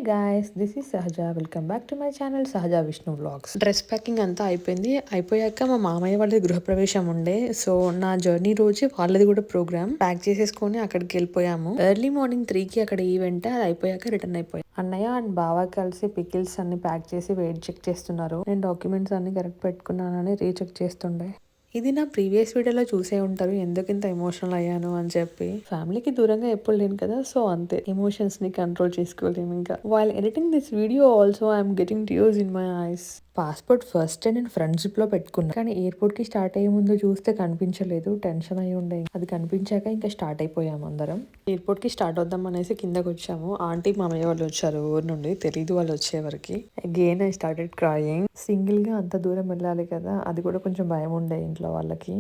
Guys, this is సహజ. Welcome back to my channel సహజ Vishnu vlogs. Dress packing అంతా అయిపోయింది. అయిపోయాక మా మామయ్య వాళ్ళది గృహప్రవేశం ఉండే, సో నా జర్నీ రోజు వాళ్ళది కూడా ప్రోగ్రామ్ ప్యాక్ చేసేసుకొని అక్కడికి వెళ్ళిపోయాము. ఎర్లీ మార్నింగ్ 3కి అక్కడ ఈవెంట్, అది అయిపోయాక రిటర్న్ అయిపోయాం. అన్నయ్య అండ్ బావ కలిసి పికిల్స్ అన్ని ప్యాక్ చేసి వెయిట్ చెక్ చేస్తున్నారు. నేను డాక్యుమెంట్స్ అన్ని కరెక్ట్ పెట్టుకున్నానని రీచెక్ చేస్తుండే. ఇది నా ప్రీవియస్ వీడియోలో చూసే ఉంటారు ఎందుకు ఇంత ఎమోషనల్ అయ్యాను అని చెప్పి. ఫ్యామిలీకి దూరంగా ఎప్పుడు లేను కదా, సో అంతే, ఎమోషన్స్ ని కంట్రోల్ చేసుకోలేము ఇంకా. While editing this video also I'm getting tears in my eyes. Passport first నేను ఫ్రంట్ జిప్ లో పెట్టుకున్నా, కానీ ఎయిర్పోర్ట్ కి స్టార్ట్ అయ్యే ముందు చూస్తే కనిపించలేదు. టెన్షన్ అయి ఉండే. అది కనిపించాక ఇంకా స్టార్ట్ అయిపోయాము అందరం. ఎయిర్పోర్ట్ కి స్టార్ట్ అవుదాం అనేసి కిందకి వచ్చాము. ఆంటీ మామయ్య వాళ్ళు వచ్చారు ఊరు నుండి, తెలీదు వాళ్ళు వచ్చేవరికి. Again I started crying. Single గా అంత దూరం వెళ్ళాలి కదా, అది కూడా కొంచెం భయం ఉండే ఇంట్లో వాళ్ళకి.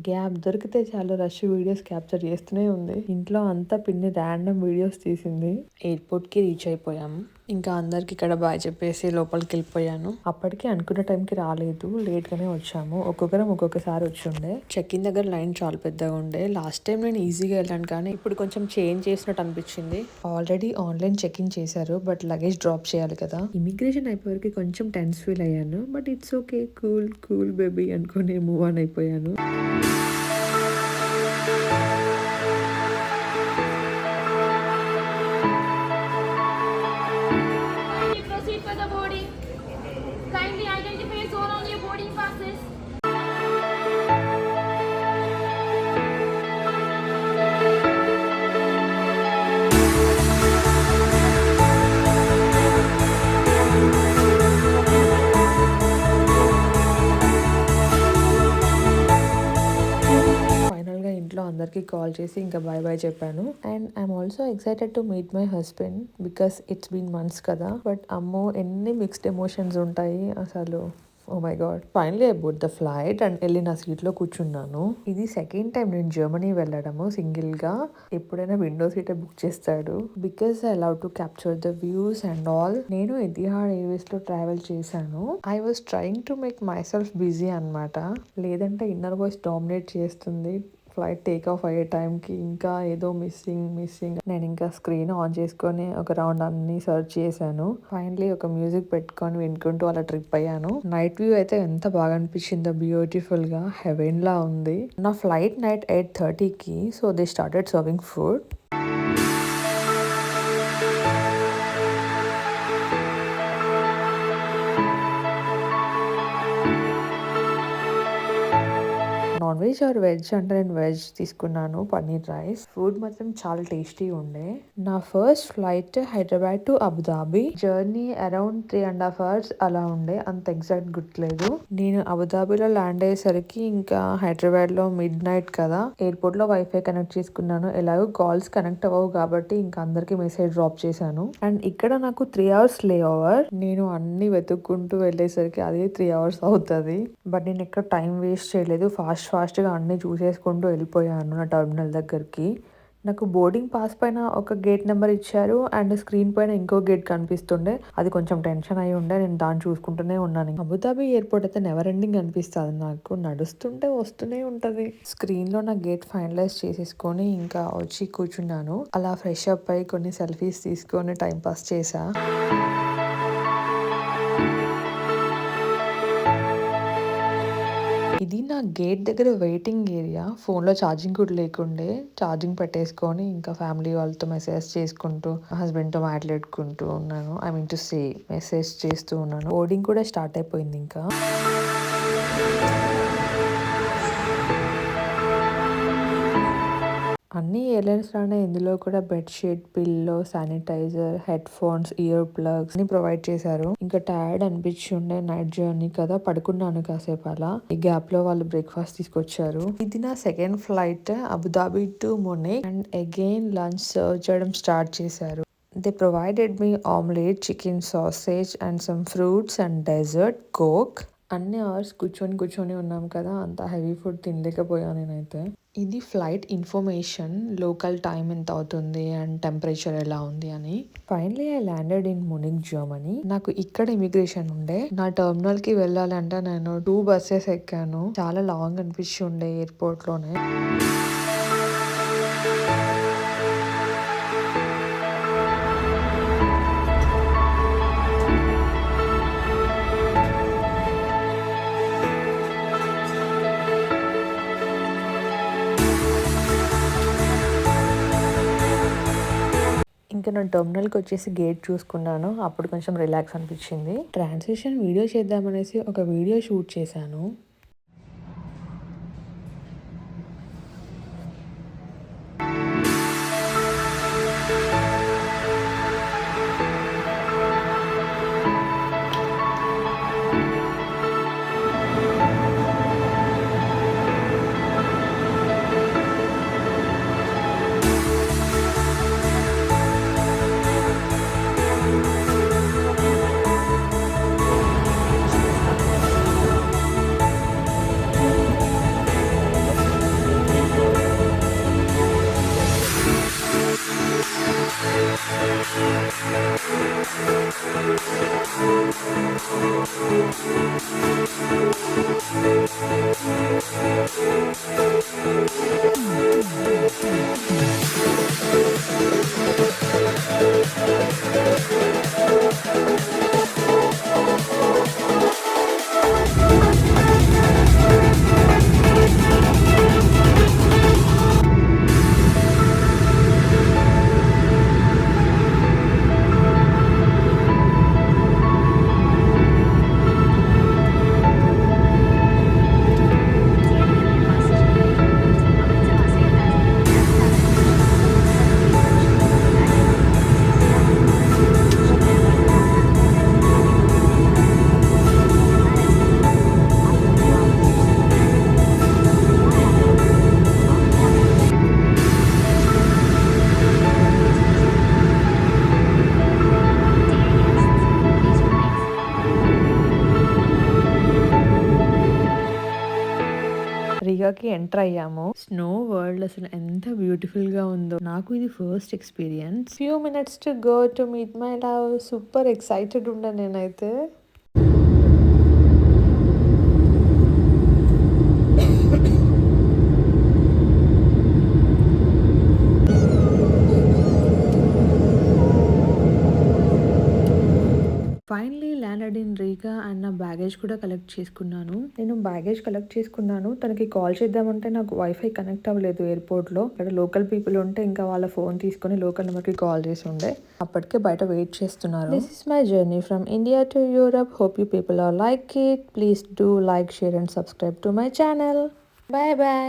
గ్యాప్ దొరికితే చాలు రష్ వీడియోస్ క్యాప్చర్ చేస్తూనే ఉంది. ఇంట్లో అంతా పిన్ని ర్యాండమ్ వీడియోస్ తీసింది. ఎయిర్పోర్ట్ కి రీచ్ అయిపోయాము. ఇంకా అందరికి ఇక్కడ బాయ్ చెప్పేసి లోపలికి వెళ్ళిపోయాను. అప్పటికి అనుకున్న టైంకి రాలేదు, లేట్ గానే వచ్చాము. ఒక్కొక్కరం ఒక్కొక్కసారి వచ్చి ఉండే. చెక్ ఇన్ దగ్గర లైన్ చాలా పెద్దగా ఉండే. లాస్ట్ టైం నేను ఈజీగా వెళ్ళాను, కానీ ఇప్పుడు కొంచెం చేంజ్ చేసినట్టు అనిపించింది. ఆల్రెడీ ఆన్లైన్ చెక్ ఇన్ చేశారు, బట్ లగేజ్ డ్రాప్ చేయాలి కదా. ఇమిగ్రేషన్ అయిపోయేవరకు కొంచెం టెన్స్ ఫీల్ అయ్యాను, but it's okay, cool cool baby అనుకుని మూవ్ ఆన్ అయిపోయాను. Proceed for the boarding. Kindly identify zone on your boarding passes. Final గా ఇంట్లో అందరికి కాల్ చేసి ఇంకా బాయ్ బాయ్ చెప్పాను. And I'm also excited to meet my husband because it's been months కదా. But అమ్మో, ఎన్ని మిక్స్డ్ ఎమోషన్స్ ఉంటాయి అసలు. Oh my god. Finally I board the flight and వెళ్ళి నా సీట్ లో కూర్చున్నాను. ఇది సెకండ్ టైం నేను జర్మనీ వెళ్ళడము సింగిల్ గా. ఎప్పుడైనా విండో సీట్ బుక్ చేస్తాడు because I love to capture the views and all. నేను ఎతిహాడ్ ఎయిర్వేస్ లో ట్రావెల్ చేశాను. I was trying to make my self busy అనమాట, లేదంటే ఇన్నర్ వాయిస్ డామినేట్ చేస్తుంది. ఫ్లైట్ టేక్ ఆఫ్ అయ్యే టైంకి ఇంకా ఏదో మిస్సింగ్. నేను ఇంకా స్క్రీన్ ఆన్ చేసుకొని ఒక రౌండ్ అన్ని సర్చ్ చేశాను. ఫైనలీ ఒక మ్యూజిక్ పెట్టుకొని వినుకుంటూ అలా ట్రిప్ అయ్యాను. నైట్ వ్యూ అయితే ఎంత బాగా అనిపించిందో, బ్యూటిఫుల్ గా హెవెన్ లా ఉంది. నా ఫ్లైట్ నైట్ 8:30కి, so they started serving food. Non veg or veg అంటే నేను వెజ్ తీసుకున్నాను, పన్నీర్ రైస్. ఫుడ్ మాత్రం చాలా టేస్టీ ఉండే. నా first flight Hyderabad to Abu Dhabi. Journey around 3.5 hours అలా ఉండే, అంత ఎగ్జాక్ట్ గుర్తులేదు. నేను అబుదాబిలో ల్యాండ్ అయ్యేసరికి ఇంకా హైదరాబాద్ లో మిడ్ నైట్ కదా. ఎయిర్పోర్ట్ లో వైఫై కనెక్ట్ చేసుకున్నాను. ఎలాగో కాల్స్ కనెక్ట్ అవ్వవు కాబట్టి ఇంకా అందరికి మెసేజ్ డ్రాప్ చేశాను. అండ్ ఇక్కడ నాకు 3 hours లే ఓవర్. నేను అన్ని వెతుక్కుంటూ వెళ్ళేసరికి అదే 3 hours అవుతుంది. బట్ నేను ఎక్కడ టైం వేస్ట్ చేయలేదు. ఫాస్ట్గా అన్ని చూసేసుకుంటూ వెళ్ళిపోయాను నా టర్మినల్ దగ్గరికి. నాకు బోర్డింగ్ పాస్ పైన ఒక గేట్ నెంబర్ ఇచ్చారు అండ్ స్క్రీన్ పైన ఇంకో గేట్ కనిపిస్తుండే. అది కొంచెం టెన్షన్ అయి ఉండే, నేను దాన్ని చూసుకుంటూనే ఉన్నాను. అబుదాబి ఎయిర్పోర్ట్ అయితే నెవర్ ఎండింగ్ అనిపిస్తుంది నాకు. నడుస్తుంటే వస్తూనే ఉంటది. స్క్రీన్ లో నా గేట్ ఫైనలైజ్ చేసేసుకొని ఇంకా వచ్చి కూర్చున్నాను. అలా ఫ్రెష్ అప్ అయి కొన్ని సెల్ఫీస్ తీసుకొని టైం పాస్ చేసా. ఇది నా గేట్ దగ్గర వెయిటింగ్ ఏరియా. ఫోన్లో ఛార్జింగ్ కూడా లేకుండే, ఛార్జింగ్ పెట్టేసుకొని ఇంకా ఫ్యామిలీ వాళ్ళతో మెసేజ్ చేసుకుంటూ, హస్బెండ్తో మాట్లాడుకుంటూ ఉన్నాను. I mean to say message చేస్తూ ఉన్నాను. బోర్డింగ్ కూడా స్టార్ట్ అయిపోయింది ఇంకా. అన్ని ఎయిర్లైన్స్ లానే ఇందులో కూడా bedsheet, pillow, sanitiser, headphones, earplugs ని ప్రొవైడ్ చేశారు. ఇంకా టైర్డ్ అనిపించుండే, నైట్ జర్నీ కదా, పడుకున్నాను కాసేపు అలా. ఈ గ్యాప్ లో వాళ్ళు బ్రేక్ఫాస్ట్ తీసుకొచ్చారు. ఇది నా second flight Abu Dhabi to Munich. And again lunch serve చేయడం స్టార్ట్ చేశారు. They provided me omelette, chicken sausage and some fruits and dessert, coke. అన్ని అవర్స్ కూర్చొని ఉన్నాం కదా, అంత హెవీ ఫుడ్ తినలేకపోయాను నేనైతే. ఇది ఫ్లైట్ ఇన్ఫర్మేషన్, లోకల్ టైం ఎంత అవుతుంది అండ్ టెంపరేచర్ ఎలా ఉంది అని. Finally I landed in Munich, Germany. నాకు ఇక్కడ ఇమిగ్రేషన్ ఉండే. నా టర్మినల్ కి వెళ్ళాలంటే నేను 2 buses ఎక్కాను. చాలా లాంగ్ అనిపించి ఉండే ఎయిర్పోర్ట్ లోనే. ఇంకా నేను టెర్మినల్కి వచ్చేసి గేట్ చూసుకున్నాను. అప్పుడు కొంచెం రిలాక్స్ అనిపించింది. ట్రాన్సిషన్ వీడియో చేద్దామనేసి ఒక వీడియో షూట్ చేశాను. రీగాకి ఎంటర్ అయ్యాము. స్నో వరల్డ్ అసలు ఎంత బ్యూటిఫుల్ గా ఉందో. నాకు ఇది first experience. Few minutes to go to meet my love. Super excited ఉండే నేనైతే. ఫైనలీ ల్యాండెడ్ ఇన్ రీగా అండ్ నా బ్యాగేజ్ కూడా కలెక్ట్ చేసుకున్నాను. నేను బ్యాగేజ్ కలెక్ట్ చేసుకున్నాను. తనకి కాల్ చేద్దామంటే నాకు వైఫై కనెక్ట్ అవ్వలేదు ఎయిర్పోర్ట్లో. ఇక్కడ లోకల్ పీపుల్ ఉంటే ఇంకా వాళ్ళ ఫోన్ తీసుకొని లోకల్ నెంబర్కి కాల్ చేసి ఉండే. అప్పటికే బయట వెయిట్ చేస్తున్నారు. This is my journey from India to Europe. Hope you people are like it. Please do like, share and subscribe to my channel. Bye bye.